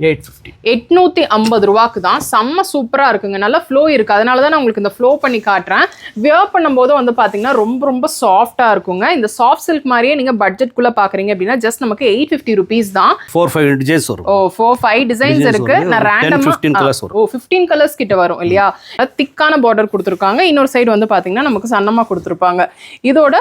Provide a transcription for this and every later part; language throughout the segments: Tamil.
850 ரூபாய்க்கு தான். செம்ம சூப்பராக இருக்குங்க. நல்லா ஃப்ளோ இருக்குது. அதனால தான் நான் உங்களுக்கு இந்த ஃப்ளோ பண்ணி காட்டுறேன். வியர் பண்ணும்போது வந்து பார்த்தீங்கன்னா ரொம்ப ரொம்ப சாஃப்டாக இருக்குங்க. இந்த சாஃப்ட் சில்க் மாதிரியே நீங்கள் பட்ஜெட்குள்ளே பார்க்குறீங்க அப்படின்னா ஜஸ்ட் நமக்கு 850 ருபீஸ் தான். 4-5 டிசைன்ஸ் வரும். 4-5 டிசைன்ஸ் இருக்கு. நான் ரேண்டமாக 15 கலர்ஸ் கிட்ட வரும் இல்லையா. திக்கான பார்டர் கொடுத்துருக்காங்க. இன்னொரு சைடு வந்து பார்த்தீங்கன்னா நமக்கு சன்னமாக கொடுத்துருப்பாங்க. இதோட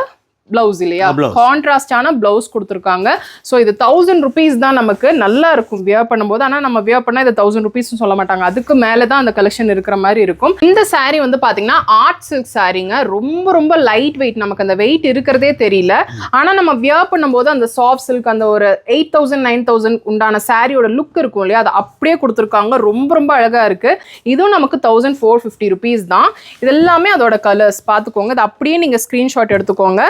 பிளவுஸ் இல்லையா, கான்ட்ராஸ்டான பிளவுஸ் கொடுத்துருக்காங்க. ஸோ இது 1000 ருபீஸ் தான். நமக்கு நல்லா இருக்கும் வியர் பண்ணும்போது. ஆனால் நம்ம வியர் பண்ணால் இது 1000 ருபீஸ் சொல்ல மாட்டாங்க. அதுக்கு மேலே தான் அந்த கலெக்ஷன் இருக்கிற மாதிரி இருக்கும். இந்த சாரீ வந்து பார்த்தீங்கன்னா ஆர்ட் சில்க் சாரீங்க. ரொம்ப ரொம்ப லைட் வெயிட். நமக்கு அந்த வெயிட் இருக்கிறதே தெரியல. ஆனால் நம்ம வியர் பண்ணும்போது அந்த சாஃப்ட் சில்க் அந்த ஒரு 8000-9000 உண்டான சாரியோட லுக் இருக்கும் இல்லையா, அது அப்படியே கொடுத்துருக்காங்க. ரொம்ப ரொம்ப அழகாக இருக்கு. இதுவும் நமக்கு 1450 ருபீஸ் தான். இது எல்லாமே அதோட கலர்ஸ் பார்த்துக்கோங்க. இது அப்படியே நீங்கள் ஸ்க்ரீன்ஷாட் எடுத்துக்கோங்க.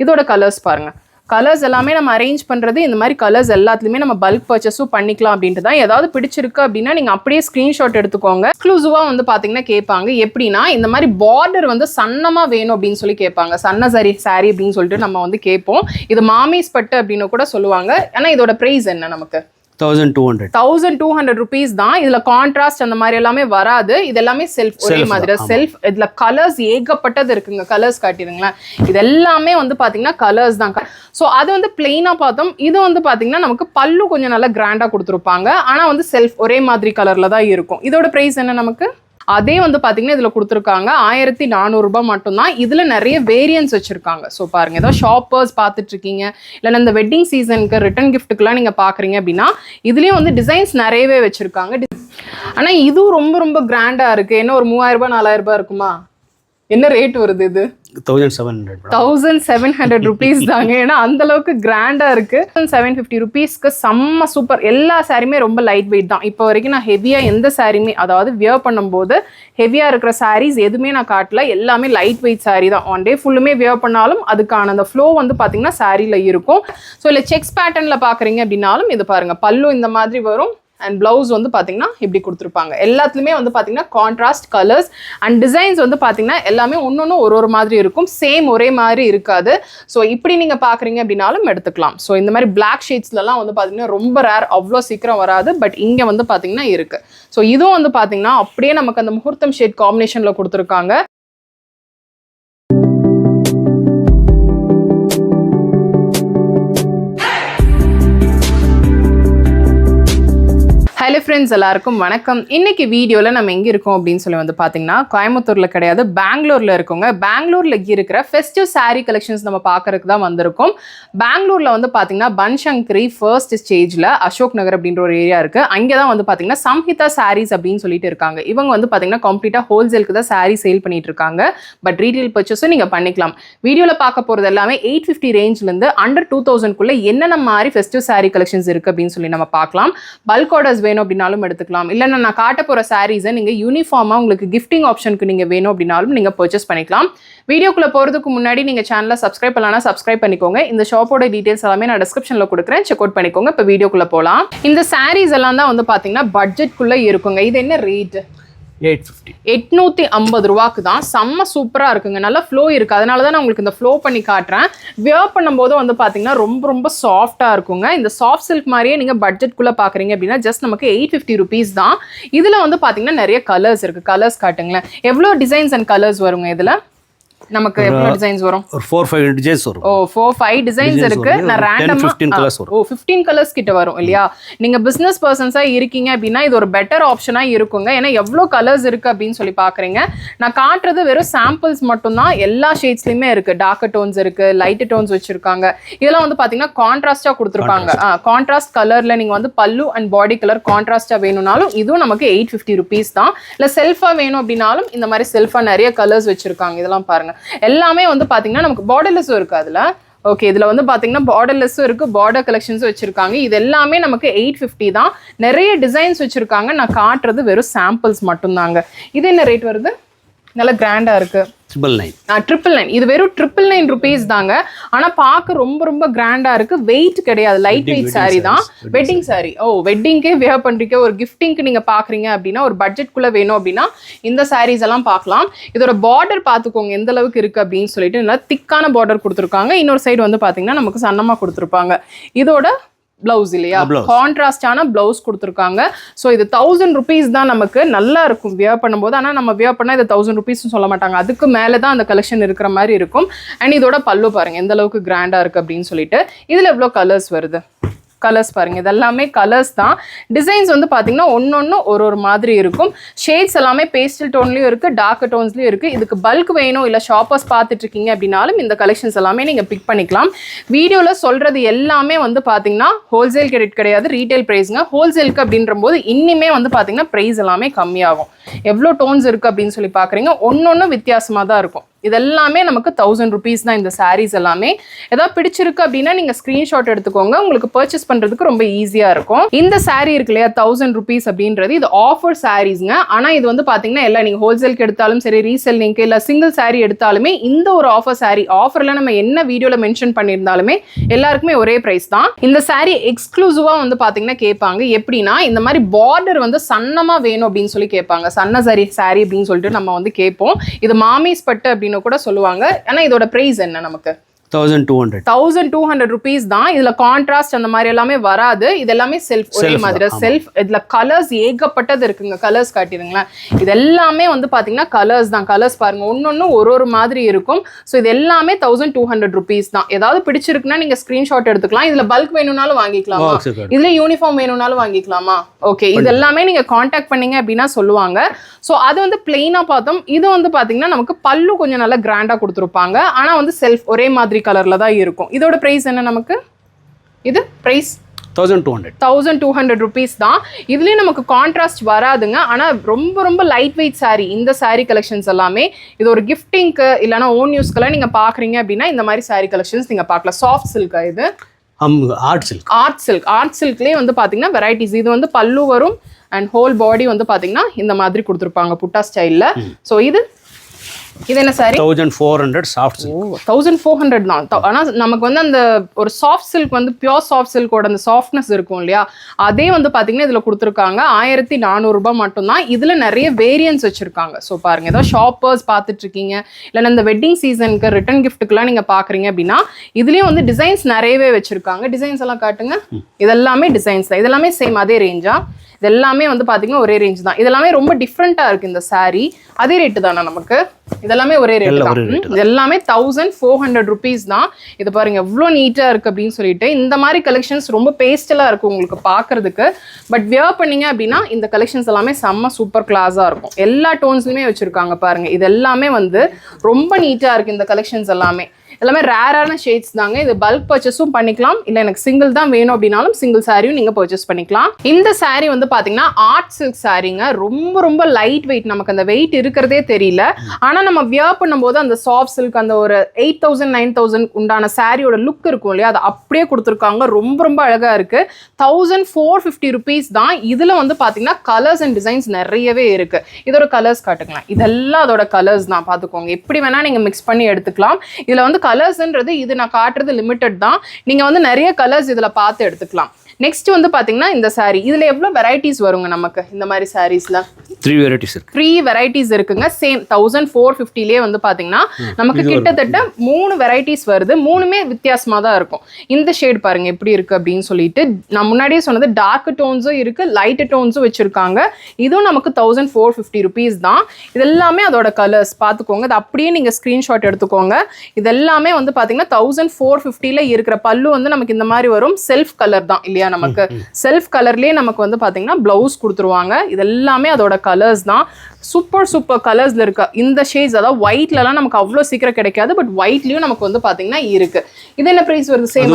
இதோட கலர்ஸ் பாருங்க. கலர்ஸ் எல்லாமே நம்ம அரேஞ்ச் பண்ணுறது இந்த மாதிரி கலர்ஸ் எல்லாத்துலேயுமே நம்ம பல்க் பர்ச்சேஸும் பண்ணிக்கலாம் அப்படின்ட்டு தான். ஏதாவது பிடிச்சிருக்கு அப்படின்னா நீங்கள் அப்படியே ஸ்க்ரீன்ஷாட் எடுத்துக்கோங்க. எக்ஸ்க்ளூசிவாக வந்து பார்த்தீங்கன்னா கேட்பாங்க எப்படின்னா இந்த மாதிரி பார்டர் வந்து சன்னமாக வேணும் அப்படின்னு சொல்லி கேட்பாங்க. சன்ன சாரி அப்படின்னு சொல்லிட்டு நம்ம வந்து கேட்போம். இது மாமீஸ் பட்டு அப்படின்னு கூட சொல்லுவாங்க. ஆனால் இதோட ப்ரைஸ் என்ன நமக்கு 1200 ருபீஸ் தான். இதுல கான்ட்ராஸ்ட் அந்த மாதிரி எல்லாமே வராது. இது எல்லாமே செல்ஃப் ஒரே மாதிரி செல்ஃப். இதுல கலர்ஸ் ஏகப்பட்டது இருக்குங்க. கலர்ஸ் காட்டிடுங்களேன். இது எல்லாமே வந்து பாத்தீங்கன்னா கலர்ஸ் தான். ஸோ அது வந்து பிளெயினா பார்த்தோம். இது வந்து பாத்தீங்கன்னா நமக்கு பல்லு கொஞ்சம் நல்லா கிராண்டா கொடுத்துருப்பாங்க. ஆனா வந்து செல்ஃப் ஒரே மாதிரி கலர்ல தான் இருக்கும். இதோட பிரைஸ் என்ன நமக்கு? அதே வந்து பார்த்தீங்கன்னா இதில் கொடுத்துருக்காங்க 1400 ரூபாய் மட்டும்தான். இதில் நிறைய வேரியன்ஸ் வச்சுருக்காங்க. ஸோ பாருங்கள், ஏதோ ஷாப்பர்ஸ் பார்த்துட்ருக்கீங்க இல்லைன்னா இந்த வெட்டிங் சீசனுக்கு ரிட்டன் கிஃப்ட்டுக்கெலாம் நீங்கள் பார்க்குறீங்க அப்படின்னா இதுலேயும் வந்து டிசைன்ஸ் நிறையவே வச்சுருக்காங்க. ஆனால் இதுவும் ரொம்ப ரொம்ப கிராண்டாக இருக்குது. என்ன ஒரு 3000 ரூபாய் 4000 ரூபாய் இருக்குமா? என்ன ரேட் வருது இது? 1700 ருபீஸ் தாங்க. ஏன்னா அந்த அளவுக்கு கிராண்டா இருக்கு. 750 ருபீஸ்க்கு செம்ம சூப்பர். எல்லா சாரியுமே ரொம்ப லைட் வெயிட் தான். இப்போ வரைக்கும் நான் ஹெவியா எந்த சாரியுமே, அதாவது வியர் பண்ணும்போது ஹெவியா இருக்கிற சாரீஸ் எதுவுமே நான் காட்டல. எல்லாமே லைட் வெயிட் சாரி தான். ஒன் டே ஃபுல்லுமே வியர் பண்ணாலும் அதுக்கான அந்த ஃப்ளோ வந்து பாத்தீங்கன்னா சாரியில இருக்கும். ஸோ இல்லை செக்ஸ் பேட்டர்ன்ல பாக்குறீங்க அப்படின்னாலும் இது பாருங்க, பல்லு இந்த மாதிரி வரும். அண்ட் பிளவுஸ் வந்து பார்த்தீங்கன்னா இப்படி கொடுத்துருப்பாங்க. எல்லாத்துலேயுமே வந்து பார்த்தீங்கன்னா கான்ட்ராஸ்ட் கலர்ஸ் அண்ட் டிசைன்ஸ் வந்து பார்த்தீங்கன்னா எல்லாமே ஒன்று ஒரு மாதிரி இருக்கும். சேம் ஒரே மாதிரி இருக்காது. ஸோ இப்படி நீங்கள் பார்க்குறீங்க அப்படின்னாலும் எடுத்துக்கலாம். ஸோ இந்த மாதிரி பிளாக் ஷேட்ஸ்லாம் வந்து பார்த்தீங்கன்னா ரொம்ப ரேர், அவ்வளோ சீக்கிரம் வராது. பட் இங்கே வந்து பார்த்தீங்கன்னா இருக்குது. ஸோ இதுவும் வந்து பார்த்தீங்கன்னா அப்படியே நமக்கு அந்த முகூர்த்தம் ஷேட் காம்பினேஷனில் கொடுத்துருக்காங்க. ஹலோ ஃப்ரெண்ட்ஸ், எல்லாருக்கும் வணக்கம். இன்னைக்கு வீடியோவில் நம்ம எங்கே இருக்கோம் அப்படின்னு சொல்லி வந்து பார்த்தீங்கன்னா கோயம்புத்தூரில் கிடையாது, பெங்களூரில் இருக்கோங்க. பெங்களூரில் இருக்கிற ஃபெஸ்டிவ் சாரீ கலெக்ஷன்ஸ் நம்ம பார்க்கறதுக்கு தான் வந்திருக்கோம். பெங்களூரில் வந்து பார்த்தீங்கன்னா பன்சங்கரி ஃபர்ஸ்ட் ஸ்டேஜில் அசோக் நகர் அப்படின்ற ஒரு ஏரியா இருக்குது. அங்கே தான் வந்து பார்த்தீங்கன்னா சம்ஹிதா சாரீஸ் அப்படின்னு சொல்லிட்டு இருக்காங்க. இவங்க வந்து பார்த்தீங்கன்னா கம்ப்ளீட்டாக ஹோல்சேலுக்கு தான் சாரீ சேல் பண்ணிட்டு இருக்காங்க. பட் ரீட்டெயில் பர்ச்சேஸும் நீங்கள் பண்ணிக்கலாம். வீடியோவில் பார்க்க போகிறது எல்லாமே 850 ரேஞ்சிலேருந்து அண்டர் 2000 என்னென்ன மாதிரி ஃபெஸ்டிவ் சாரீ கலெக்ஷன்ஸ் இருக்குது அப்படின்னு சொல்லி நம்ம பார்க்கலாம். பல்க் ஆர்டர்ஸ் வேணும் அப்படினாலும் எடுத்துக்கலாம். இல்லைன்னா நான் காட்ட போற சாரீஸை நீங்க யூனிஃபார்மா உங்களுக்கு கிஃப்டிங் ஆப்ஷனுக்கு நீங்க வேணும் அப்படின்னாலும் நீங்க பர்ச்சேஸ் பண்ணிக்கலாம். வீடியோக்குள்ள போறதுக்கு முன்னாடி நீங்க சேனலை சப்ஸ்கிரைப் பண்ணலனா சப்ஸ்கிரைப் பண்ணிக்கோங்க. இந்த ஷாப்போட டீடைல்ஸ் எல்லாமே நான் டிஸ்கிரிப்ஷன்ல கொடுக்குறேன், செக் அவுட் பண்ணிக்கோங்க. இப்போ வீடியோக்குள்ள போலாம். இந்த சாரீஸ் எல்லாம் தான் வந்து பாத்தீங்கன்னா பட்ஜெட்குள்ள இருக்குங்க. இது என்ன ரேட்? 850 ரூபாய்க்கு தான். செம்ம சூப்பராக இருக்குங்க. நல்லா ஃப்ளோ இருக்குது. அதனால தான் நான் உங்களுக்கு இந்த ஃப்ளோ பண்ணி காட்டுறேன். வியர் பண்ணும்போது வந்து பார்த்தீங்கன்னா ரொம்ப ரொம்ப சாஃப்டாக இருக்குங்க. இந்த சாஃப்ட் சில்க் மாதிரியே நீங்கள் பட்ஜெட்குள்ளே பார்க்குறீங்க அப்படின்னா ஜஸ்ட் நமக்கு 850 ருபீஸ் தான். இதில் வந்து பார்த்தீங்கன்னா நிறைய கலர்ஸ் இருக்குது. கலர்ஸ் காட்டுங்களேன். எவ்வளோ டிசைன்ஸ் அண்ட் கலர்ஸ் வருங்க இதில்? நமக்கு எவ்வளவு டிசைன்ஸ் வரும்? ஒரு 4-5 டிசைன்ஸ் வரும். 4-5 டிசைன்ஸ் இருக்கு. நான் ரேண்டமா 15 கலர்ஸ் வரும். 15 கலர்ஸ் கிட்ட வரும் இல்லையா? நீங்க பிசினஸ் பர்சன்ஸா இருக்கீங்க அப்படின்னா இது ஒரு பெட்டர் ஆப்ஷனா இருக்குங்க. ஏன்னா எவ்வளவு கலர்ஸ் இருக்கு அப்படின்னு சொல்லி பாக்குறீங்க. நான் காட்டுறது வெறும் சாம்பிள்ஸ் மட்டும் தான். எல்லா ஷேட்ஸ்லயுமே இருக்கு. டார்க் டோன்ஸ் இருக்கு, லைட் டோன்ஸ் வச்சிருக்காங்க. இதெல்லாம் வந்து பாத்தீங்கன்னா கான்ட்ராஸ்டா கொடுத்துருப்பாங்க. கான்ட்ராஸ்ட் கலர்ல நீங்க வந்து பல்லு அண்ட் பாடி கலர் கான்ட்ராஸ்டா வேணும்னாலும் இதுவும் நமக்கு 850 ருபீஸ் தான். இல்ல செல்ஃபா வேணும் அப்படின்னாலும் இந்த மாதிரி செல்ஃபா நிறைய கலர்ஸ் வச்சிருக்காங்க. இதெல்லாம் பாருங்க. எல்லாமே வந்து பாத்தீங்கன்னா நமக்கு பார்டர்லெஸ்ஸும் இருக்கு அதுல. ஓகே, இதுல வந்து பாத்தீங்கன்னா பார்டர்லெஸ்ஸும் இருக்கு, பார்டர் கலெக்ஷன்ஸும் வச்சிருக்காங்க. இது எல்லாமே நமக்கு 850 தான். நிறைய டிசைன்ஸ் வச்சிருக்காங்க. நான் காட்டுறது வெறும் சாம்பிள்ஸ் மட்டும் தாங்க. இது என்ன ரேட் வருது? நல்ல கிராண்டா இருக்கு. 999. இது வெறும் 999 ருபீஸ் தாங்க. ஆனா பார்க்க ரொம்ப ரொம்ப கிராண்டா இருக்கு. வெயிட் கிடையாது, லைட் வெயிட் சாரி தான். வெட்டிங் சாரி. வெட்டிங்கே வேர் பண்றீங்க, ஒரு கிஃப்டிங்க்கு நீங்க பாக்குறீங்க அப்படின்னா, ஒரு பட்ஜெட்குள்ள வேணும் அப்படின்னா இந்த சாரீஸ் எல்லாம் பார்க்கலாம். இதோட பார்டர் பார்த்துக்கோங்க எந்த அளவுக்கு இருக்கு அப்படின்னு சொல்லிட்டு. நல்லா திக்கான பார்டர் கொடுத்துருக்காங்க. இன்னொரு சைடு வந்து பாத்தீங்கன்னா நமக்கு சன்னமா கொடுத்துருப்பாங்க. இதோட பிளவுஸ் இல்லையா, கான்ட்ராஸ்டான பிளவுஸ் கொடுத்துருக்காங்க. ஸோ இது 1000 rupees தான். நமக்கு நல்லா இருக்கும் வியர் பண்ணும்போது. ஆனால் நம்ம வியர் பண்ணால் இது 1000 rupees சொல்ல மாட்டாங்க, அதுக்கு மேலே தான் அந்த கலெக்ஷன் இருக்கிற மாதிரி இருக்கும். அண்ட் இதோட பல்லு பாருங்க எந்த அளவுக்கு கிராண்டா இருக்கு அப்படின்னு சொல்லிட்டு. இதுல எவ்வளோ கலர்ஸ் வருது, கலர்ஸ் பாருங்க, இதெல்லாமே கலர்ஸ் தான். டிசைன்ஸ் வந்து பாத்தீங்கன்னா ஒன்னொன்னு ஒரு மாதிரி இருக்கும். ஷேட்ஸ் எல்லாமே பேஸ்டல் டோன்லயும் இருக்கு, டார்க் டோன்ஸ்லயும் இருக்கு. இதுக்கு பல்க் வேணும் இல்ல ஷாப்பர்ஸ் பார்த்துட்டு இருக்கீங்க அப்படின்னாலும் இந்த கலெக்ஷன்ஸ் எல்லாமே நீங்க பிக் பண்ணிக்கலாம். வீடியோல சொல்றது எல்லாமே வந்து பாத்தீங்கன்னா ஹோல்சேல் கிரெடிட் கிடையாது, ரீட்டைல் பிரைஸ்ங்க. ஹோல்சேலுக்கு அப்படின்ற போது இன்னுமே வந்து பாத்தீங்கன்னா பிரைஸ் எல்லாமே கம்மியாகும். எவ்வளோ டோன்ஸ் இருக்கு அப்படின்னு சொல்லி பாக்குறீங்க, ஒன்னொன்னு வித்தியாசமா தான் இருக்கும். இதெல்லாமே நமக்கு 1000 rupees தான் இந்த சாரீஸ் எல்லாமே. ஏதாவது பிடிச்சிருக்கு அப்படின்னா நீங்க ஸ்கிரீன்ஷாட் எடுத்துக்கோங்க, உங்களுக்கு பர்ச்சேஸ் பண்றதுக்கு ரொம்ப ஈஸியா இருக்கும். இந்த சாரீ இருக்கு இல்லையா 1000 rupees அப்படின்றது இது ஆஃபர் சாரீஸ்ங்க. ஆனா இது வந்து பாத்தீங்கன்னா எல்லாம் நீங்க ஹோல்சேலுக்கு எடுத்தாலும் சரி, ரீசெல்லிங்க்கு இல்ல சிங்கிள் சாரீ எடுத்தாலுமே இந்த ஒரு ஆஃபர் சாரீ, ஆஃபர்ல நம்ம என்ன வீடியோல மென்ஷன் பண்ணியிருந்தாலுமே எல்லாருக்குமே ஒரே பிரைஸ் தான். இந்த சாரீ எக்ஸ்க்ளூசிவா வந்து பாத்தீங்கன்னா கேட்பாங்க. எப்படின்னா இந்த மாதிரி பார்டர் வந்து சன்னமா வேணும் அப்படின்னு சொல்லி கேட்பாங்க. சன்ன சாரீ அப்படின்னு சொல்லிட்டு நம்ம வந்து கேட்போம். இது மாமிஸ் பட்டு அப்படின்னு கூட சொல்லுவாங்க. ஆனா இதோட பிரைஸ் என்ன நமக்கு 1200 rupees தான். இதுல கான்ட்ராஸ்ட் அந்த மாதிரி எல்லாமே வராது. இது எல்லாமே செல்ஃப், ஒரே மாதிரி செல்ஃப். இதுல கலர்ஸ் ஏகப்பட்டது இருக்குங்க. கலர்ஸ் காட்டிடுங்களேன். இது எல்லாமே வந்து பாத்தீங்கன்னா கலர்ஸ் தான். கலர்ஸ் பாருங்க ஒன்னொன்னு ஒரு மாதிரி இருக்கும். ஸோ இது எல்லாமே 1200 rupees தான். ஏதாவது பிடிச்சிருக்குன்னா நீங்க ஸ்கிரீன்ஷாட் எடுத்துக்கலாம். இதுல பல்க் வேணும்னாலும் வாங்கிக்கலாமா, இதுல யூனிஃபார்ம் வேணும்னாலும் வாங்கிக்கலாமா. ஓகே, இது எல்லாமே நீங்க கான்டாக்ட் பண்ணீங்க அப்படின்னா சொல்லுவாங்க. ஸோ அது வந்து பிளெயினா பார்த்தோம். இது வந்து பாத்தீங்கன்னா நமக்கு பல்லு கொஞ்சம் நல்லா கிராண்டா கொடுத்துருப்பாங்க. ஆனா வந்து செல்ஃப் ஒரே மாதிரி கலர்ல தான் இருக்கும். இதோட பிரைஸ் என்ன நமக்கு, இது பிரைஸ் 1200 rupees தான். இதுலயும் நமக்கு கான்ட்ராஸ்ட் வராதுங்க. ஆனா ரொம்ப ரொம்ப லைட் வெயிட் சாரி இந்த சாரி கலெக்ஷன்ஸ் எல்லாமே. இது ஒரு கிஃப்டிங்க்கு இல்லனா ஓன் யூஸ்க்குலாம் நீங்க பாக்குறீங்க அப்படின்னா இந்த மாதிரி சாரி கலெக்ஷன்ஸ் நீங்க பார்க்கலாம். சாஃப்ட் சில்க், இது ஆர்ட் சில்க்லயே வந்து பாத்தீங்கன்னா வெரைட்டிஸ். இது வந்து பல்லு வரும் அண்ட் ஹோல் பாடி வந்து பாத்தீங்கன்னா இந்த மாதிரி கொடுத்துருப்பாங்க புட்டா ஸ்டைல்ல. ஸோ இது என்ன சாரி 1400 சாஃப்ட் சில்க். 1400 தான். ஆனா நமக்கு வந்து அந்த ஒரு சாஃப்ட் சில்க் வந்து பியூர் சாஃப்ட் சில்கோட அந்த சாஃப்ட்னஸ் இருக்கும் இல்லையா, அதே வந்து பாத்தீங்கன்னா இதுல கொடுத்துருக்காங்க 1400 ரூபாய் மட்டும்தான். இதுல நிறைய வேரியன்ஸ் வச்சிருக்காங்க. ஸோ பாருங்க, ஏதாவது ஷாப்பர்ஸ் பார்த்துட்டு இருக்கீங்க இல்லைன்னா இந்த வெட்டிங் சீசனுக்கு ரிட்டர்ன் கிஃப்ட்டுக்குலாம் நீங்க பாக்குறீங்க அப்படின்னா இதுலயும் வந்து டிசைன்ஸ் நிறையவே வச்சிருக்காங்க. டிசைன்ஸ் எல்லாம் காட்டுங்க. இதெல்லாமே டிசைன்ஸ் தான். இதெல்லாமே சேம் அதே ரேஞ்சா, இது எல்லாமே வந்து பாத்தீங்கன்னா ஒரே ரேஞ்ச் தான். இதெல்லாமே ரொம்ப டிஃப்ரெண்டா இருக்கு இந்த சாரி. அதே ரேட்டு தானா நமக்கு, இதெல்லாமே ஒரே ரேட் தான். இது எல்லாமே 1400 rupees தான். இது பாருங்க எவ்வளவு நீட்டா இருக்கு அப்படின்னு சொல்லிட்டு. இந்த மாதிரி கலெக்ஷன்ஸ் ரொம்ப பேஸ்டலா இருக்கும் உங்களுக்கு பாக்குறதுக்கு. பட் வியர் பண்ணீங்க அப்படின்னா இந்த கலெக்ஷன்ஸ் எல்லாமே செம்ம சூப்பர் கிளாஸா இருக்கும். எல்லா டோன்ஸ்லயுமே வச்சிருக்காங்க பாருங்க. இது எல்லாமே வந்து ரொம்ப நீட்டா இருக்கு இந்த கலெக்ஷன்ஸ் எல்லாமே. எல்லாமே ரேரான ஷேட்ஸ் தாங்க. இது பல்க் பர்ச்சேஸும் பண்ணிக்கலாம், இல்லை எனக்கு சிங்கிள் தான் வேணும் அப்படின்னாலும் சிங்கிள் சாரியும் நீங்க பர்ச்சேஸ் பண்ணிக்கலாம். இந்த சாரி வந்து பாத்தீங்கன்னா ஆர்ட் சில்க் சாரிங்க. ரொம்ப ரொம்ப லைட் வெயிட், நமக்கு அந்த வெயிட் இருக்கிறதே தெரியல. ஆனா நம்ம வியர் பண்ணும்போது அந்த சாஃப்ட் சில்க் அந்த ஒரு 8000 9000 உண்டான சாரியோட லுக் இருக்கும் இல்லையா, அது அப்படியே கொடுத்துருக்காங்க. ரொம்ப ரொம்ப அழகா இருக்கு. 1450 rupees தான். இதுல வந்து பாத்தீங்கன்னா கலர்ஸ் அண்ட் டிசைன்ஸ் நிறையவே இருக்கு. இதோட கலர்ஸ் காட்டுங்களேன். இதெல்லாம் அதோட கலர்ஸ் தான், பாத்துக்கோங்க. எப்படி வேணா நீங்க மிக்ஸ் பண்ணி எடுத்துக்கலாம். இதுல வந்து கலர்ஸ்ன்றது இது நான் காட்டுறது லிமிட்டட் தான். நீங்க வந்து நிறைய கலர்ஸ் இதுல பார்த்து எடுத்துக்கலாம். நெக்ஸ்ட் வந்து பாத்தீங்கன்னா இந்த சாரி, இதுல எவ்வளவு வெரைட்டிஸ் வருங்க நமக்கு இந்த மாதிரி சாரீஸ்ல? 3 வெரைட்டிஸ் இருக்கு. 3 வெரைட்டிஸ் இருக்குங்க. சேம் 1450லே வந்து பாத்தீங்கன்னா நமக்கு கிட்டத்தட்ட 3 வெரைட்டிஸ் வருது. 3மே வித்தியாசமா தான் இருக்கும். இந்த ஷேட் பாருங்க எப்படி இருக்கு அப்படின்னு சொல்லிட்டு. நான் முன்னாடியே சொன்னது டார்க் டோன்ஸும் இருக்கு, லைட் டோன்ஸும் வச்சிருக்காங்க. இதுவும் நமக்கு 1450 rupees தான். இதெல்லாமே அதோட கலர்ஸ் பாத்துக்கோங்க. இது அப்படியே நீங்க ஸ்கிரீன்ஷாட் எடுத்துக்கோங்க. இதெல்லாமே வந்து பாத்தீங்கன்னா 1450ல இருக்கிற பல்லு வந்து நமக்கு இந்த மாதிரி வரும். செல்ஃப் கலர் தான் இல்லையா, நமக்கு செல்ஃப் கலர்லயே நமக்கு வந்து பாத்தீங்கன்னா பிளவுஸ் கொடுத்துருவாங்க. இது எல்லாமே அதோட கலர்ஸ் தான். சூப்பர் சூப்பர் கலர்ஸ்ல இருக்கு. இந்த ஷேட்ஸ் அதாவது ஒயிட்ல எல்லாம் நமக்கு அவ்வளவு சீக்கிரம் கிடைக்காது. பட் ஒயிட்லயும் நமக்கு வந்து பாத்தீங்கன்னா இருக்கு. இது என்ன பிரைஸ் வருது? சேம்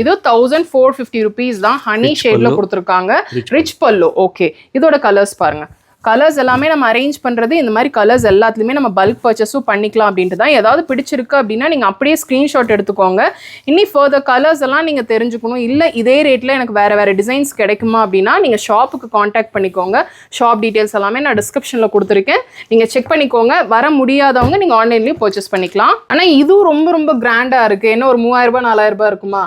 இது 1450 rupees தான். ஹனி ஷேட்ல கொடுத்துருக்காங்க. ரிச் பல்லு. ஓகே, இதோட கலர்ஸ் பாருங்க. கலர்ஸ் எல்லாமே நம்ம அரேஞ்ச் பண்றது இந்த மாதிரி கலர்ஸ் எல்லாத்துலயுமே நம்ம பல்க் பர்ச்சேஸும் பண்ணிக்கலாம் அப்படின்ட்டு தான். ஏதாவது பிடிச்சிருக்கு அப்படின்னா நீங்க அப்படியே ஸ்கிரீன்ஷாட் எடுத்துக்கோங்க. இனி ஃபர்தர் கலர்ஸ் எல்லாம் நீங்க தெரிஞ்சுக்கணும், இல்ல இதே ரேட்ல எனக்கு வேற வேற டிசைன்ஸ் கிடைக்குமா அப்படின்னா நீங்க ஷாப்புக்கு காண்டாக்ட் பண்ணிக்கோங்க. ஷாப் டீடைல்ஸ் எல்லாமே நான் டிஸ்கிரிப்ஷன்ல கொடுத்துருக்கேன், நீங்க செக் பண்ணிக்கோங்க. வர முடியாதவங்க நீங்க ஆன்லைன்லயும் பர்ச்சேஸ் பண்ணிக்கலாம். ஆனா இதுவும் ரொம்ப ரொம்ப கிராண்டா இருக்கு. என்ன ஒரு 3000 ரூபாய் 4000 ரூபாய் இருக்குமா?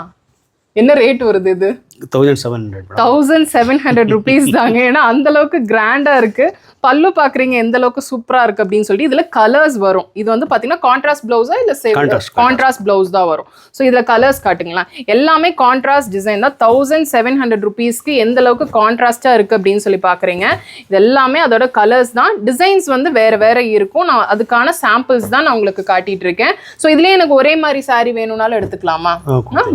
என்ன ரேட் வருது இது? 1700 1700 rupees தாங்க. ஏன்னா அந்த அளவுக்கு கிராண்டா இருக்கு. பல்லு பாக்குறீங்க எந்த அளவுக்கு சூப்பரா இருக்கு அப்படின்னு சொல்லிட்டு இதுல கலர்ஸ் வரும். இது வந்து பாத்தீங்கன்னா கான்ட்ராஸ்ட் பிளவுஸா இல்ல கான்ட்ராஸ்ட் பிளவுஸ் தான் வரும். ஸோ இதுல கலர்ஸ் காட்டுங்களா, எல்லாமே கான்ட்ராஸ்ட் டிசைன் தான். 1700 rupeesக்கு எந்த அளவுக்கு கான்ட்ராஸ்டா இருக்கு அப்படின்னு சொல்லி பாக்குறீங்க. இது எல்லாமே அதோட கலர்ஸ் தான். டிசைன்ஸ் வந்து வேற வேற இருக்கும். நான் அதுக்கான சாம்பிள்ஸ் தான் நான் உங்களுக்கு காட்டிட்டு இருக்கேன். ஸோ இதுலயே எனக்கு ஒரே மாதிரி saree வேணும்னாலும் எடுத்துக்கலாமா,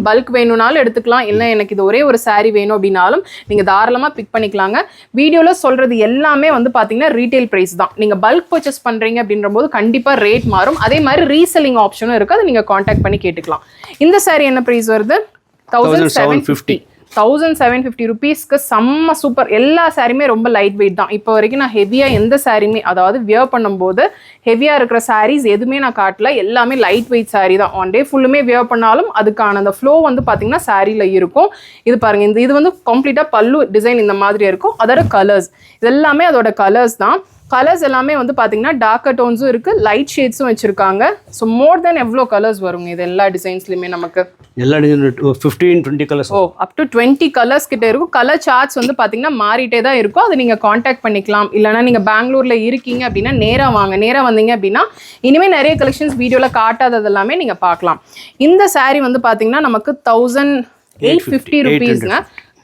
பல்க் வேணும்னாலும் எடுத்துக்கலாம், இல்லை எனக்கு இது ஒரே ஒரு saree வேணும் அப்படின்னாலும் நீங்க தாராளமா பிக் பண்ணிக்கலாங்க. வீடியோல சொல்றது எல்லாமே வந்து பாத்தீங்கன்னா ரீட்டைல் பிரைஸ் தான். நீங்க பல்க் பர்ச்சேஸ் பண்றீங்க அப்படின்ற போது கண்டிப்பா ரேட் மாறும். அதே மாதிரி ரீசெல்லிங் ஆப்ஷனும் இருக்கு, அதை நீங்க கான்டாக்ட் பண்ணி கேட்டுக்கலாம். இந்த saree என்ன பிரைஸ் வருது? 1750. 1750 rupeesக்கு செம்ம சூப்பர். எல்லா சாரியுமே ரொம்ப லைட் வெயிட் தான். இப்போ வரைக்கும் நான் ஹெவியாக எந்த சாரியுமே, அதாவது வியர் பண்ணும்போது ஹெவியாக இருக்கிற சாரீஸ் எதுவுமே நான் காட்டல. எல்லாமே லைட் வெயிட் சாரீ தான். ஒன் டே ஃபுல்லுமே வியர் பண்ணாலும் அதுக்கான அந்த ஃப்ளோ வந்து பார்த்தீங்கன்னா சாரியில் இருக்கும். இது பாருங்கள், இது வந்து கம்ப்ளீட்டாக பல்லு டிசைன் இந்த மாதிரி இருக்கும். அதோட கலர்ஸ் இது எல்லாமே அதோட கலர்ஸ் தான். கலர்ஸ் எல்லாமே வந்து பார்த்தீங்கன்னா டார்க்கர் டோன்ஸும் இருக்குது, லைட் ஷேட்ஸும் வச்சுருக்காங்க. ஸோ மோர் தென் எவ்வளோ கலர்ஸ் வருங்க இது எல்லா டிசைன்ஸ்லையுமே நமக்கு? எல்லா design 15-20 colours. Up to 20 colours கிட்ட இருக்கும். கலர் சார்ட்ஸ் வந்து பார்த்தீங்கன்னா மாறிட்டே தான் இருக்கும். அதை நீங்கள் காண்டாக்ட் பண்ணிக்கலாம். இல்லைனா நீங்கள் பெங்களூரில் இருக்கீங்க அப்படின்னா நேராக வாங்க. நேராக வந்தீங்க அப்படின்னா இனிமேல் நிறைய கலெக்ஷன்ஸ் வீடியோவில் காட்டாதது எல்லாமே நீங்கள் பார்க்கலாம். இந்த saree வந்து பார்த்தீங்கன்னா நமக்கு 1850 rupeesங்க.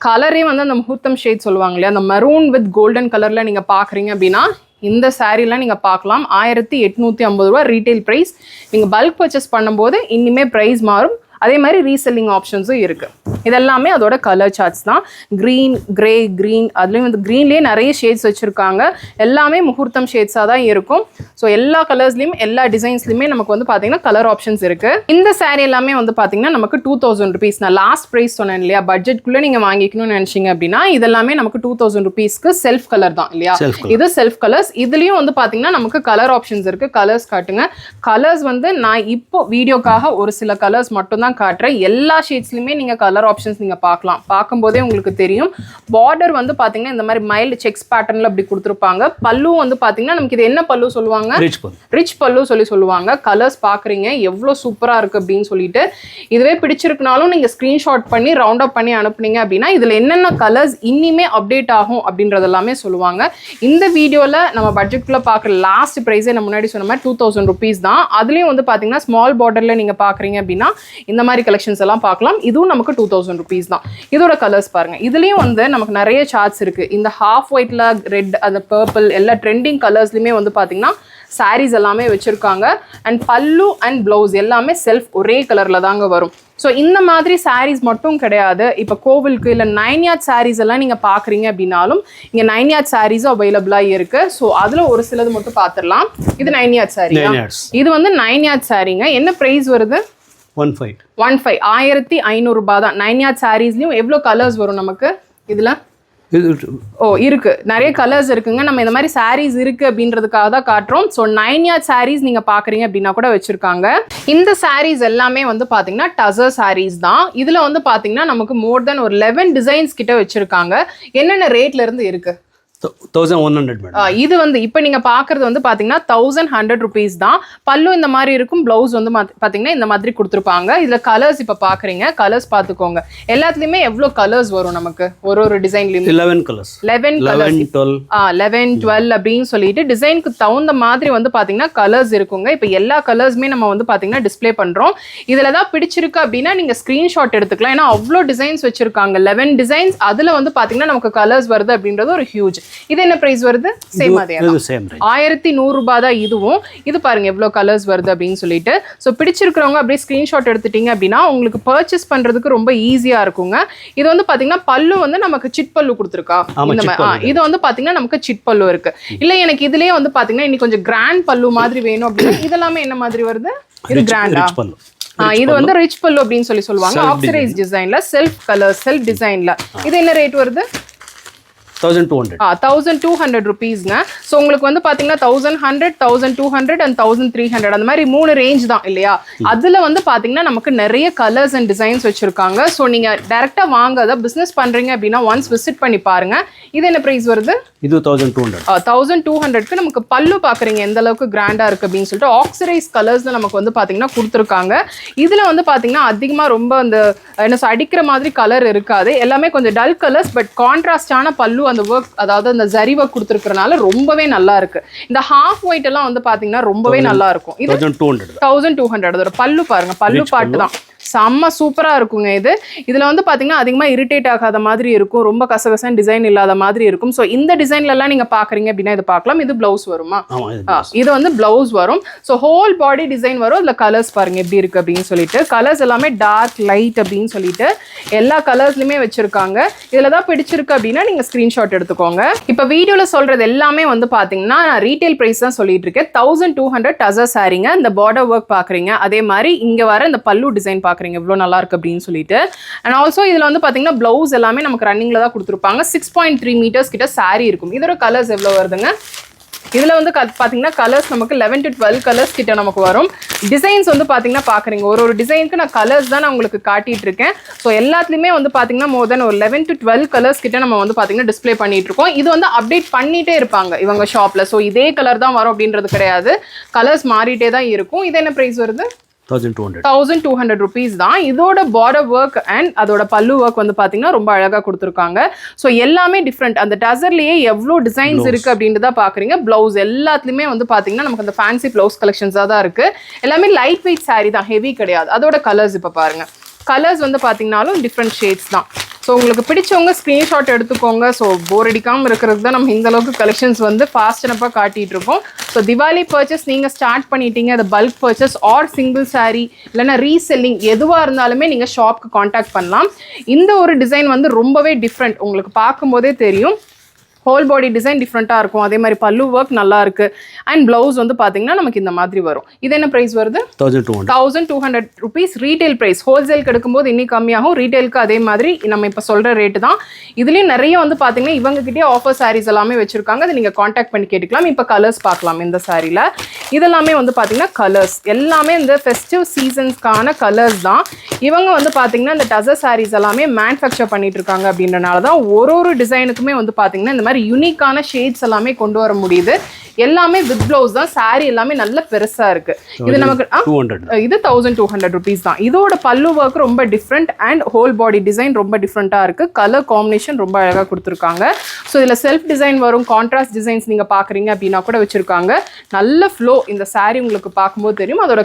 கலரே வந்து அந்த முகூர்த்தம் ஷேட் சொல்லுவாங்க இல்லையா, அந்த மரூன் வித் கோல்டன் கலரில் நீங்கள் பார்க்குறீங்க அப்படின்னா இந்த சாரீலாம் நீங்கள் பார்க்கலாம். 1850 ரூபா ரீட்டைல் ப்ரைஸ். நீங்கள் பல்க் பர்ச்சேஸ் பண்ணும்போது இன்னுமே ப்ரைஸ் மாறும். அதே மாதிரி ரீசெல்லிங் ஆப்ஷன்ஸும் இருக்குது. இதெல்லாமே அதோட கலர் சார்ட்ஸ் தான். க்ரீன், கிரே, க்ரீன், அதுலேயும் வந்து க்ரீன்லேயே நிறைய ஷேட்ஸ் வச்சுருக்காங்க. எல்லாமே முகூர்த்தம் ஷேட்ஸாக தான் இருக்கும். ஸோ எல்லா கலர்ஸ்லையும் எல்லா டிசைன்ஸ்லையுமே நமக்கு வந்து பார்த்தீங்கன்னா கலர் ஆப்ஷன்ஸ் இருக்குது. இந்த saree எல்லாமே வந்து பார்த்தீங்கன்னா நமக்கு 2000 rupees. நான் லாஸ்ட் ப்ரைஸ் சொன்னேன் இல்லையா, பட்ஜெட்குள்ளே நீங்கள் வாங்கிக்கணும்னு நினச்சிங்க அப்படின்னா இதெல்லாமே நமக்கு 2000 rupeesக்கு செல்ஃப் கலர் தான் இல்லையா. இது செல்ஃப் கலர்ஸ். இதுலேயும் வந்து பார்த்தீங்கன்னா நமக்கு கலர் ஆப்ஷன்ஸ் இருக்குது. கலர்ஸ் காட்டுங்க. கலர்ஸ் வந்து நான் இப்போ வீடியோக்காக ஒரு சில கலர்ஸ் மட்டும் தான் காட்டுறேன். எல்லா ஷேட்ஸ்லையுமே நீங்கள் கலர் ஆப்ஷன்ஸ் நீங்கள் பார்க்கலாம். பார்க்கும்போதே உங்களுக்கு தெரியும். பார்டர் வந்து பார்த்தீங்கன்னா இந்த மாதிரி மைல்டு செக்ஸ் பேட்டர்னில் அப்படி கொடுத்துருப்பாங்க. பல்லு வந்து பார்த்தீங்கன்னா நமக்கு இது என்ன பல்லு சொல்லுவாங்க? ரிச் பல்லு சொல்லுவாங்க. கலர்ஸ் பார்க்குறீங்க எவ்வளோ சூப்பராக இருக்குது அப்படின்னு சொல்லிட்டு. இதுவே பிடிச்சிருக்குனாலும் நீங்கள் ஸ்க்ரீன்ஷாட் பண்ணி ரவுண்ட் அப் பண்ணி அனுப்புனீங்க அப்படின்னா இதில் என்னென்ன கலர்ஸ் இன்னிமே அப்டேட் ஆகும் அப்படின்றது எல்லாமே சொல்லுவாங்க. இந்த வீடியோவில் நம்ம பட்ஜெட்டில் பார்க்குற லாஸ்ட் ப்ரைஸே நான் முன்னாடி சொன்ன மாதிரி 2000 rupees தான். அதுலேயும் வந்து பார்த்தீங்கன்னா ஸ்மால் பார்டரில் நீங்கள் பார்க்குறீங்க அப்படின்னா இந்த மாதிரி கலெக்ஷன்ஸ் எல்லாம் பார்க்கலாம். இதுவும் நமக்கு 2000 rupees தான். இதோட கலர்ஸ் பாருங்க. இதுலயும் வந்து நமக்கு நிறைய சார்ட்ஸ் இருக்கு. இந்த ஹாஃப் ஒயிட்ல ரெட், அந்த பர்பிள், எல்லா ட்ரெண்டிங் கலர்ஸ்லயுமே வந்து பாத்தீங்கன்னா சாரீஸ் எல்லாமே வச்சிருக்காங்க. அண்ட் பல்லு அண்ட் பிளவுஸ் எல்லாமே செல்ஃப் ஒரே கலர்ல தாங்க வரும். ஸோ இந்த மாதிரி சாரீஸ் மட்டும் கிடையாது. இப்போ கோவிலுக்கு இல்லை 9 yacht சாரீஸ் எல்லாம் நீங்கள் பார்க்குறீங்க அப்படின்னாலும் இங்கே 9 yacht சாரீஸும் அவைலபிளாக இருக்குது. ஸோ அதில் ஒரு சிலது மட்டும் பார்த்துடலாம். இது 9 yacht சாரீ. இது வந்து 9 yacht சாரீங்க. என்ன ப்ரைஸ் வருது? 1500 ரூபாய் தான். 9 yacht சாரீஸ்லையும் எவ்வளோ கலர்ஸ் வரும் நமக்கு இதில்? இருக்கு, நிறைய கலர்ஸ் இருக்குங்க. நம்ம இந்த மாதிரி சாரீஸ் இருக்கு அப்படின்றதுக்காக தான் காட்டுறோம். ஸோ 9 yacht சாரீஸ் நீங்க பாக்குறீங்க அப்படின்னா கூட வச்சிருக்காங்க. இந்த சாரீஸ் எல்லாமே வந்து பாத்தீங்கன்னா டசர் சாரீஸ் தான். இதுல வந்து பாத்தீங்கன்னா நமக்கு மோர் தென் ஒரு 11 டிசைன்ஸ் கிட்ட வச்சிருக்காங்க. என்னென்ன ரேட்ல இருந்து இருக்கு? 1100 மேடம். இது வந்து இப்போ நீங்க பாக்குறது வந்து பாத்தீங்கன்னா 1100 rupees தான். பல்லு இந்த மாதிரி இருக்கும். பிளவுஸ் வந்து பாத்தீங்கன்னா இந்த மாதிரி கொடுத்துருப்பாங்க. இதுல கலர்ஸ் இப்ப பாக்குறீங்க. கலர்ஸ் பாத்துக்கோங்க. எல்லாத்துலயுமே எவ்வளவு கலர்ஸ் வரும் நமக்கு ஒரு டிசைன்லயும்? 11 கலர்ஸ். 11, 12 அப்படின்னு சொல்லிட்டு டிசைனுக்கு தகுந்த மாதிரி வந்து பாத்தீங்கன்னா கலர்ஸ் இருக்குங்க. இப்போ எல்லா கலர்ஸுமே நம்ம வந்து பாத்தீங்கன்னா டிஸ்பிளே பண்றோம். இதுலதான் பிடிச்சிருக்கு அப்படின்னா நீங்க ஸ்கிரீன்ஷாட் எடுத்துக்கலாம். ஏன்னா அவ்வளோ டிசைன்ஸ் வச்சிருக்காங்க. 11 டிசைன்ஸ். அதுல வந்து பாத்தீங்கன்னா நமக்கு கலர்ஸ் வருது அப்படின்றது ஒரு ஹியூஜ். இது என்ன பிரைஸ் வருது? சேம் அதே 1100 ரூபாய் தான் இதுவும். இது பாருங்க எவ்வளவு கலர்ஸ் வருது அப்படின்னு சொல்லிட்டு. ஸோ பிடிச்சிருக்கிறவங்க அப்படியே ஸ்கிரீன்ஷாட் எடுத்துட்டீங்க அப்படின்னா உங்களுக்கு பர்ச்சேஸ் பண்றதுக்கு ரொம்ப ஈஸியா இருக்குங்க. இது வந்து பாத்தீங்கன்னா பல்லு வந்து நமக்கு சிட் பல்லு கொடுத்துருக்கா. இந்த மாதிரி இது வந்து பாத்தீங்கன்னா நமக்கு சிட் பல்லு இருக்கு. இல்ல எனக்கு இதுலயே வந்து பாத்தீங்கன்னா இன்னைக்கு கொஞ்சம் கிராண்ட் பல்லு மாதிரி வேணும் அப்படின்னா இதெல்லாமே என்ன மாதிரி வருது? இது கிராண்டா? இது வந்து ரிச் பல்லு அப்படின்னு சொல்லுவாங்க. ஆக்சிடைஸ் டிசைன்ல செல்ஃப் கலர், செல்ஃப் டிசைன்ல. இது என்ன ரேட் வருது? 1200 rupeesங்க. ஸோ உங்களுக்கு வந்து பார்த்தீங்கன்னா 1100, 1200 அண்ட் 1300 அந்த மாதிரி 3 ரேஞ்ச் தான் இல்லையா? அதில் வந்து பார்த்தீங்கன்னா நமக்கு நிறைய கலர்ஸ் அண்ட் டிசைன்ஸ் வச்சுருக்காங்க. ஸோ நீங்கள் டேரெக்டாக வாங்க, அதை பிஸ்னஸ் பண்ணுறீங்க அப்படின்னா ஒன்ஸ் விசிட் பண்ணி பாருங்க. இது என்ன ப்ரைஸ் வருது? இது 1200. 1200க்கு நமக்கு பல்லு பார்க்குறீங்க எந்த அளவுக்கு கிராண்டாக இருக்குது அப்படின்னு சொல்லிட்டு ஆக்சிடைஸ் கலர்ஸில் நமக்கு வந்து பார்த்தீங்கன்னா கொடுத்துருக்காங்க. இதில் வந்து பார்த்தீங்கன்னா அதிகமாக ரொம்ப அந்த என்ன அடிக்கிற மாதிரி கலர் இருக்காது. எல்லாமே கொஞ்சம் டல் கலர்ஸ், பட் கான்ட்ராஸ்டான பல்லு அந்த ஒர்க், அதாவது அந்த ஜரி ஒர்க் கொடுத்துருக்கறனால ரொம்பவே நல்லா இருக்கு. இந்த ஹாஃப் ஒயிட் எல்லாம் வந்து பாத்தீங்கன்னா ரொம்பவே நல்லா இருக்கும். இது 1200. அதோட பல்லு பாருங்க, பல்லு பாட்டு தான் செம்ம சூப்பரா இருக்குங்க. இதுல வந்து பாத்தீங்கன்னா அதிகமா இரிட்டேட் ஆகாத மாதிரி இருக்கும், ரொம்ப கசகசன் டிசைன் இல்லாத மாதிரி இருக்கும். ஸோ இந்த டிசைன்ல எல்லாம் நீங்க பாக்குறீங்க அப்படின்னா இது பார்க்கலாம். இது பிளவுஸ் வருமா? இது வந்து பிளவுஸ் வரும். ஸோ ஹோல் பாடி டிசைன் வரும். அதுல கலர்ஸ் பாருங்க எப்படி இருக்கு அப்படின்னு சொல்லிட்டு. கலர்ஸ் எல்லாமே டார்க் லைட் அப்படின்னு சொல்லிட்டு எல்லா கலர்ஸ்லயுமே வச்சிருக்காங்க. இதுலதான் பிடிச்சிருக்கு அப்படின்னா நீங்க ஸ்கிரீன்ஷாட் எடுத்துக்கோங்க. இப்ப வீடியோல சொல்றது எல்லாமே வந்து பாத்தீங்கன்னா நான் ரீட்டைல் பிரைஸ் தான் சொல்லிட்டு இருக்கேன். 1200 டசர் சாரீங்க. இந்த பார்டர் ஒர்க் பாக்குறீங்க, அதே மாதிரி இங்க வர இந்த பல்லு டிசைன் பாக்குறீங்க இவ்வளவு நல்லா இருக்கு அப்படின்னு சொல்லிட்டு. அண்ட் ஆல்சோ இதுல வந்து பாத்தீங்கன்னா பிளவுஸ் எல்லாமே நமக்கு ரன்னிங்ல தான் கொடுத்துருப்பாங்க. 6.3 மீட்டர்ஸ் கிட்ட சாரி இருக்கும். இதோட கலர்ஸ் எவ்வளவு வருதுங்க? இதுல வந்து பாத்தீங்கன்னா கலர்ஸ் நமக்கு 11 to 12 கலர்ஸ் கிட்ட நமக்கு வரும். டிசைன்ஸ் வந்து பாத்தீங்கன்னா பாக்குறீங்க, ஒரு டிசைனுக்கு நான் கலர்ஸ் தான் நான் உங்களுக்கு காட்டிட்டு இருக்கேன். ஸோ எல்லாத்துலயுமே வந்து பாத்தீங்கன்னா மோர் தென் ஒரு 11 to 12 கலர்ஸ் கிட்ட நம்ம வந்து பாத்தீங்கன்னா டிஸ்பிளே பண்ணிட்டு இருக்கோம். இது வந்து அப்டேட் பண்ணிட்டே இருப்பாங்க இவங்க ஷாப்ல. ஸோ இதே கலர் தான் வரும் அப்படின்றது கிடையாது, கலர்ஸ் மாறிட்டே தான் இருக்கும். இது என்ன பிரைஸ் வருது? 1200 rupees தான். இதோட பார்டர் ஒர்க் அண்ட் அதோட பல்லு ஒர்க் வந்து பாத்தீங்கன்னா ரொம்ப அழகா கொடுத்துருக்காங்க. ஸோ எல்லாமே டிஃப்ரெண்ட். அந்த டசர்லயே எவ்வளோ டிசைன்ஸ் இருக்கு அப்படின்றத பாக்குறீங்க. பிளவுஸ் எல்லாத்துலயுமே வந்து பாத்தீங்கன்னா நமக்கு அந்த ஃபேன்சி பிளவுஸ் கலெக்ஷன்ஸா தான் இருக்கு. எல்லாமே லைட் வெயிட் சாரி தான், ஹெவி கிடையாது. அதோட கலர்ஸ் இப்ப பாருங்க. கலர்ஸ் வந்து பாத்தீங்கன்னாலும் டிஃப்ரெண்ட் ஷேட்ஸ் தான். ஸோ உங்களுக்கு பிடிச்சவங்க ஸ்க்ரீன்ஷாட் எடுத்துக்கோங்க. ஸோ போர் அடிக்காமல் இருக்கிறதுக்கு தான் நம்ம இந்த அளவுக்கு கலெக்ஷன்ஸ் வந்து ஃபாஸ்ட் அனப்பாக காட்டிகிட்டு இருக்கோம். ஸோ திவாலி பர்ச்சேஸ் நீங்கள் ஸ்டார்ட் பண்ணிட்டீங்க, அது bulk purchase or single sari இல்லைன்னா ரீசெல்லிங் எதுவாக இருந்தாலுமே நீங்கள் ஷாப்க்கு காண்டாக்ட் பண்ணலாம். இந்த ஒரு டிசைன் வந்து ரொம்பவே டிஃப்ரெண்ட், உங்களுக்கு பார்க்கும்போதே தெரியும். ஹோல் பாடி டிசைன் டிஃப்ரெண்ட்டாக இருக்கும். அதே மாதிரி பல்லு ஒர்க் நல்லா இருக்கு. அண்ட் பிளவுஸ் வந்து பார்த்தீங்கன்னா நமக்கு இந்த மாதிரி வரும். இது என்ன ப்ரைஸ் வருது? 1200 rupees ரீட்டைல் ப்ரைஸ். ஹோல்சேலுக்கு எடுக்கும்போது இன்னும் கம்மியாகும், ரீட்டைலுக்கு அதே மாதிரி நம்ம இப்போ சொல்கிற ரேட்டு தான். இதுலேயும் நிறைய வந்து பார்த்தீங்கன்னா இவங்ககிட்டயே ஆஃபர் சாரீஸ் எல்லாமே வச்சிருக்காங்க. அதை நீங்கள் காண்டாக்ட் பண்ணி கேட்டுக்கலாம். இப்போ கலர்ஸ் பார்க்கலாம். இந்த சாரியில் இதெல்லாமே வந்து பார்த்தீங்கன்னா கலர்ஸ் எல்லாமே இந்த ஃபெஸ்டிவ் சீசன்ஸ்க்கான கலர்ஸ் தான். இவங்க வந்து பார்த்தீங்கன்னா இந்த டசர் சாரீஸ் எல்லாமே மேனுஃபேக்சர் பண்ணிட்டு இருக்காங்க. அப்படின்றனால தான் ஒரு டிசைனுக்குமே வந்து பார்த்தீங்கன்னா இந்த மாதிரி யூனிக்கான ஷேட்ஸ் எல்லாமே கொண்டு வர முடியுது. எல்லாமே வித் பிளவுஸ் தான். சாரி எல்லாமே நல்ல பெருசா இருக்கு. இது நமக்கு இது 1200 rupees தான். இதோட பல்லு ஒர்க் ரொம்ப different and whole body design ரொம்ப டிஃப்ரெண்டா இருக்கு. கலர் காம்பினேஷன் ரொம்ப அழகா கொடுத்துருக்காங்க. ஸோ இதுல செல்ஃப் டிசைன் வரும், கான்ட்ராஸ்ட் டிசைன்ஸ் நீங்க பாக்குறீங்க அப்படின்னா கூட வச்சிருக்காங்க. நல்ல ஃப்ளோ இந்த சாரி உங்களுக்கு பார்க்கும்போது தெரியும். அதோட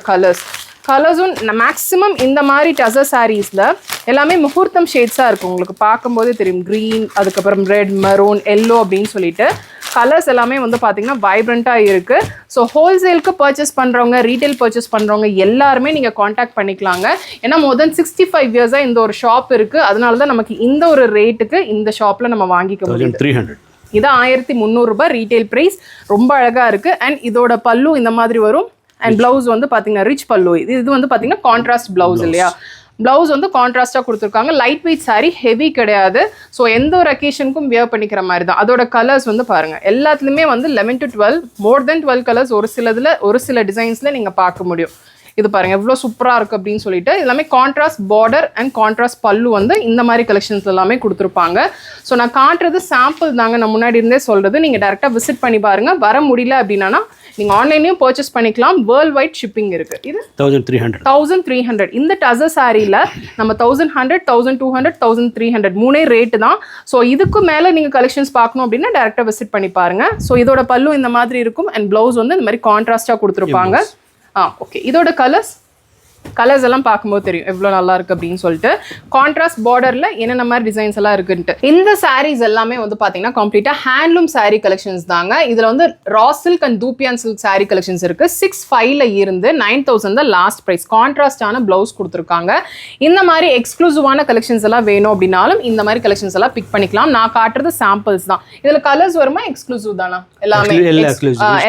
கலர்ஸும் மேக்ஸிமம் இந்த மாதிரி டசர் சாரீஸில் எல்லாமே முகூர்த்தம் ஷேட்ஸாக இருக்கும். உங்களுக்கு பார்க்கும்போதே தெரியும். க்ரீன், அதுக்கப்புறம் ரெட், மெரூன், எல்லோ அப்படின்னு சொல்லிட்டு கலர்ஸ் எல்லாமே வந்து பார்த்தீங்கன்னா வைப்ரண்ட்டாக இருக்குது. ஸோ ஹோல்சேலுக்கு பர்ச்சேஸ் பண்ணுறவங்க, ரீட்டைல் பர்ச்சேஸ் பண்ணுறவங்க எல்லாருமே நீங்கள் காண்டாக்ட் பண்ணிக்கலாங்க. ஏன்னா மோர் தென் 65 இயர்ஸாக இந்த ஒரு ஷாப் இருக்குது. அதனால தான் நமக்கு இந்த ஒரு ரேட்டுக்கு இந்த ஷாப்பில் நம்ம வாங்கிக்க முடியும். இது 1300 ரூபாய் ரீட்டைல் ப்ரைஸ். ரொம்ப அழகாக இருக்குது. அண்ட் இதோட பல்லு இந்த மாதிரி வரும். அண்ட் பிளவுஸ் வந்து பார்த்தீங்கன்னா ரிச் பல்லு. இது வந்து பார்த்தீங்கன்னா கான்ட்ராஸ்ட் பிளவுஸ் இல்லையா? பிளவுஸ் வந்து கான்ட்ராஸ்டாக கொடுத்துருக்காங்க. லைட் வெயிட் சாரி, ஹெவி கிடையாது. ஸோ எந்த ஒரு அக்கேஷனுக்கும் வியர் பண்ணிக்கிற மாதிரி தான். அதோட கலர்ஸ் வந்து பாருங்கள், எல்லாத்துலேயுமே வந்து 11 to 12 மோர் தென் 12 கலர்ஸ் ஒரு சில டிசைன்ஸில் நீங்கள் பார்க்க முடியும். இது பாருங்க எவ்வளோ சூப்பராக இருக்குது அப்படின்னு சொல்லிட்டு. எல்லாமே கான்ட்ராஸ்ட் பார்டர் அண்ட் கான்ட்ராஸ்ட் பல்லு வந்து இந்த மாதிரி கலெக்ஷன்ஸ் எல்லாமே கொடுத்துருப்பாங்க. ஸோ நான் காட்டுறது சாம்பிள் தாங்க, நான் முன்னாடி இருந்தே சொல்கிறது. நீங்கள் டேரெக்டாக விசிட் பண்ணி பாருங்கள். வர முடியல அப்படின்னா நீங்கள் ஆன்லைன்லையும் பர்ச்சேஸ் பண்ணிக்கலாம். வேர்ல்ட் வைட் ஷிப்பிங் இருக்குது. இது 1300. இந்த டசர் சாரியில் நம்ம 1100, 1200, 1300 மூணே ரேட்டு தான். ஸோ இதுக்கு மேலே நீங்கள் கலெக்ஷன்ஸ் பார்க்கணும் அப்படின்னா டேரெக்டாக விசிட் பண்ணி பாருங்கள். ஸோ இதோட பல்லு இந்த மாதிரி இருக்கும். அண்ட் ப்ளவுஸ் வந்து இந்த மாதிரி கான்ட்ராஸ்டாக கொடுத்துருப்பாங்க. ஓகே, இதோட கலர்ஸ் எல்லாம் பார்க்கும்போது தெரியும் எவ்வளோ நல்லா இருக்கு அப்படின்னு சொல்லிட்டு. கான்ட்ராஸ்ட் பார்டர்ல என்னென்ன மாதிரி டிசைன்ஸ் எல்லாம் இருக்குன்ட்டு. இந்த சாரீஸ் எல்லாமே வந்து பார்த்தீங்கன்னா கம்ப்ளீட்டா ஹேண்ட்லூம் சாரீ கலெக்ஷன்ஸ் தாங்க. இதுல வந்து raw silk and dupion silk sari collections இருக்கு. 6,500 இருந்து 9,000 தான் லாஸ்ட் ப்ரைஸ். கான்ட்ராஸ்டான பிளவுஸ் கொடுத்துருக்காங்க. இந்த மாதிரி எக்ஸ்க்ளூசிவான கலெக்ஷன்ஸ் எல்லாம் வேணும் அப்படின்னாலும் இந்த மாதிரி கலெக்ஷன்ஸ் எல்லாம் பிக் பண்ணிக்கலாம். நான் காட்டுறது சாம்பிள்ஸ் தான். இதுல கலர்ஸ் வருமா? எக்ஸ்க்ளூசிவ் தானா?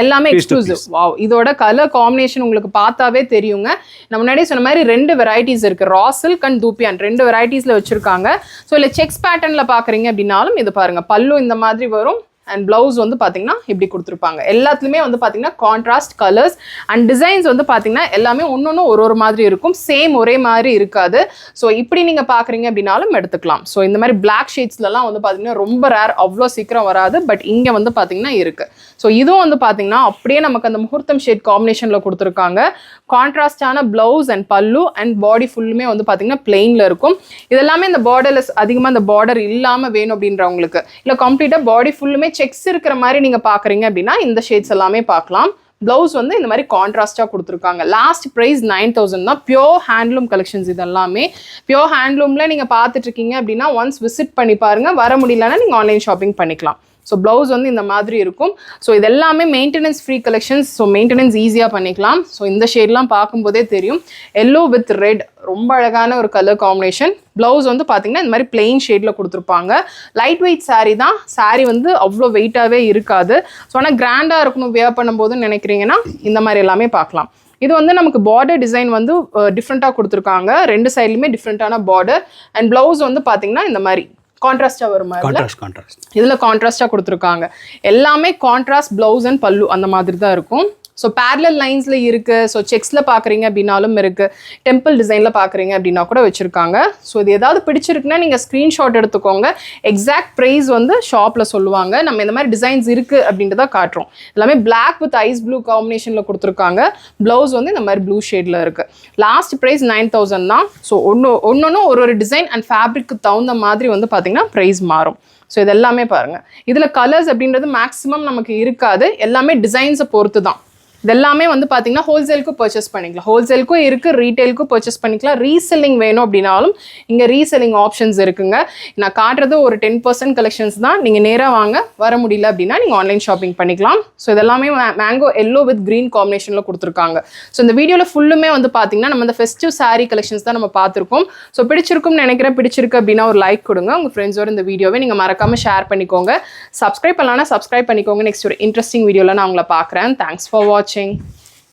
எல்லாமே எக்ஸ்க்ளூசிவ். வாவ், இதோட கலர் காம்பினேஷன் உங்களுக்கு பார்த்தாவே தெரியுங்க. நம்ம முன்னாடி சொன்ன மாதிரி 2 வெரைட்டிஸ் இருக்கு. ரா சில்க் அண்ட் தூப்பியான் 2 வெரைட்டிஸ்ல வச்சிருக்காங்க. ஸோ இல்லை செக்ஸ் பேட்டர்ன்ல பாக்குறீங்க அப்படின்னாலும் இது பாருங்க, பல்லு இந்த மாதிரி வரும். அண்ட் ப்ளவுஸ் வந்து பார்த்தீங்கன்னா இப்படி கொடுத்துருப்பாங்க. எல்லாத்துலேயுமே வந்து பார்த்தீங்கன்னா கான்ட்ராஸ்ட் கலர்ஸ் அண்ட் டிசைன்ஸ் வந்து பார்த்தீங்கன்னா எல்லாமே ஒன்று ஒரு மாதிரி இருக்கும், சேம் ஒரே மாதிரி இருக்காது. ஸோ இப்படி நீங்கள் பார்க்குறீங்க அப்படின்னாலும் எடுத்துக்கலாம். ஸோ இந்த மாதிரி பிளாக் ஷேட்ஸ்லலாம் வந்து பார்த்தீங்கன்னா ரொம்ப ரேர், அவ்வளோ சீக்கிரம் வராது. பட் இங்கே வந்து பார்த்தீங்கன்னா இருக்குது. ஸோ இதுவும் வந்து பார்த்தீங்கன்னா அப்படியே நமக்கு அந்த முகூர்த்தம் ஷேட் காம்பினேஷனில் கொடுத்துருக்காங்க. கான்ட்ராஸ்டான ப்ளவுஸ் அண்ட் பல்லு அண்ட் பாடி ஃபுல்லுமே வந்து பார்த்தீங்கன்னா பிளெயினில் இருக்கும். இதெல்லாமே இந்த பார்டர்லெஸ், அதிகமாக இந்த பார்டர் இல்லாமல் வேணும் அப்படின்றவங்களுக்கு, இல்லை கம்ப்ளீட்டாக பாடி ஃபுல்லுமே செக்ஸ் இருக்கிற மாதிரி நீங்கள் பார்க்குறீங்க அப்படின்னா இந்த ஷேட்ஸ் எல்லாமே பார்க்கலாம். ப்ளவுஸ் வந்து இந்த மாதிரி கான்ட்ராஸ்டாக கொடுத்துருக்காங்க. லாஸ்ட் ப்ரைஸ் 9000 தான். பியோர் ஹேண்ட்லூம் கலெக்ஷன்ஸ் இதெல்லாமே. பியோர் ஹேண்ட்லூமில் நீங்கள் பார்த்துட்டு இருக்கீங்க அப்படின்னா ஒன்ஸ் விசிட் பண்ணி பாருங்கள். வர முடியலன்னா நீங்கள் ஆன்லைன் ஷாப்பிங் பண்ணிக்கலாம். ஸோ ப்ளவுஸ் வந்து இந்த மாதிரி இருக்கும். ஸோ இது எல்லாமே maintenance free collections. So maintenance ஈஸியாக பண்ணிக்கலாம். ஸோ இந்த ஷேட்லாம் பார்க்கும்போதே தெரியும். எல்லோ வித் ரெட் ரொம்ப அழகான ஒரு கலர் காம்பினேஷன். ப்ளவுஸ் வந்து பார்த்தீங்கன்னா இந்த மாதிரி பிளெயின் ஷேடில் கொடுத்துருப்பாங்க. லைட் வெயிட் சாரீ தான். சாரீ வந்து அவ்வளோ வெயிட்டாகவே இருக்காது. ஸோ ஆனால் கிராண்டாக இருக்கணும் வியர் பண்ணும்போதுன்னு நினைக்கிறீங்கன்னா இந்த மாதிரி எல்லாமே பார்க்கலாம். இது வந்து நமக்கு பார்டர் டிசைன் வந்து டிஃப்ரெண்ட்டாக கொடுத்துருக்காங்க. ரெண்டு சைட்லையுமே டிஃப்ரெண்ட்டான பார்டர் அண்ட் ப்ளவுஸ் வந்து பார்த்தீங்கன்னா இந்த மாதிரி கான்ட்ராஸ்டாக வரும். இதில் கான்ட்ராஸ்டாக கொடுத்துருக்காங்க. எல்லாமே கான்ட்ராஸ்ட் ப்ளவுஸ் அண்ட் பல்லு அந்த மாதிரி தான் இருக்கும். ஸோ பேரலல் லைன்ஸில் இருக்குது. ஸோ செக்ஸில் பார்க்குறீங்க அப்படின்னாலும் இருக்குது. டெம்பிள் டிசைனில் பார்க்குறீங்க அப்படின்னா கூட வச்சுருக்காங்க. ஸோ இது ஏதாவது பிடிச்சிருக்குன்னா நீங்கள் ஸ்க்ரீன்ஷாட் எடுத்துக்கோங்க. எக்ஸாக்ட் ப்ரைஸ் வந்து ஷாப்பில் சொல்லுவாங்க. நம்ம இந்த மாதிரி டிசைன்ஸ் இருக்குது அப்படின்ட்டு தான் காட்டுறோம். எல்லாமே பிளாக் வித் ஐஸ் ப்ளூ காம்பினேஷனில் கொடுத்துருக்காங்க. ப்ளவுஸ் வந்து இந்த மாதிரி ப்ளூ ஷேடில் இருக்குது. லாஸ்ட் ப்ரைஸ் 9000 தான். ஸோ ஒன்று ஒரு டிசைன் அண்ட் ஃபேப்ரிக்கு தகுந்த மாதிரி வந்து பார்த்திங்கன்னா ப்ரைஸ் மாறும். ஸோ இது எல்லாமே பாருங்கள். இதில் கலர்ஸ் அப்படின்றது மேக்ஸிமம் நமக்கு இருக்காது. எல்லாமே டிசைன்ஸை பொறுத்து தான். இதெல்லாமே வந்து பார்த்தீங்கன்னா ஹோல்சேலுக்கும் பர்ச்சேஸ் பண்ணிக்கலாம். ஹோல்சேலுக்கும் இருக்குது, ரீட்டெயிலுக்கும் பர்ச்சேஸ் பண்ணிக்கலாம். ரீசெல்லிங் வேணும் அப்படின்னாலும் இங்கே ரீசெல்லிங் ஆப்ஷன்ஸ் இருக்குங்க. நான் காட்டுறது ஒரு 10% கலெக்ஷன்ஸ் தான். நீங்கள் நேராக வாங்க, வர முடியல அப்படின்னா நீங்கள் ஆன்லைன் ஷாப்பிங் பண்ணிக்கலாம். ஸோ இதெல்லாமே மேங்கோ எல்லோ வித் க்ரீன் காம்பினேஷனில் கொடுத்துருக்காங்க. ஸோ இந்த வீடியோவில் ஃபுல்லுமே வந்து பார்த்தீங்கன்னா நம்ம இந்த ஃபெஸ்டிவ் சாரீ கலெக்ஷன்ஸ் தான் நம்ம பார்த்துருக்கோம். ஸோ பிடிச்சிருக்கும்னு நினைக்கிறேன். பிடிச்சிருக்கு அப்படின்னா ஒரு லைக் கொடுங்க. உங்கள் ஃப்ரெண்ட்ஸோட இந்த வீடியோவை நீங்கள் மறக்காமல் ஷேர் பண்ணிக்கோங்க. சப்ஸ்கிரைப் பண்ணலாம்னா சப்ஸ்கிரைப் பண்ணிக்கோங்க. நெக்ஸ்ட் ஒரு இன்ட்ரெஸ்டிங் வீடியோவில் நான் உங்களை பார்க்குறேன். தேங்க்ஸ் ஃபார் வாட்சிங்.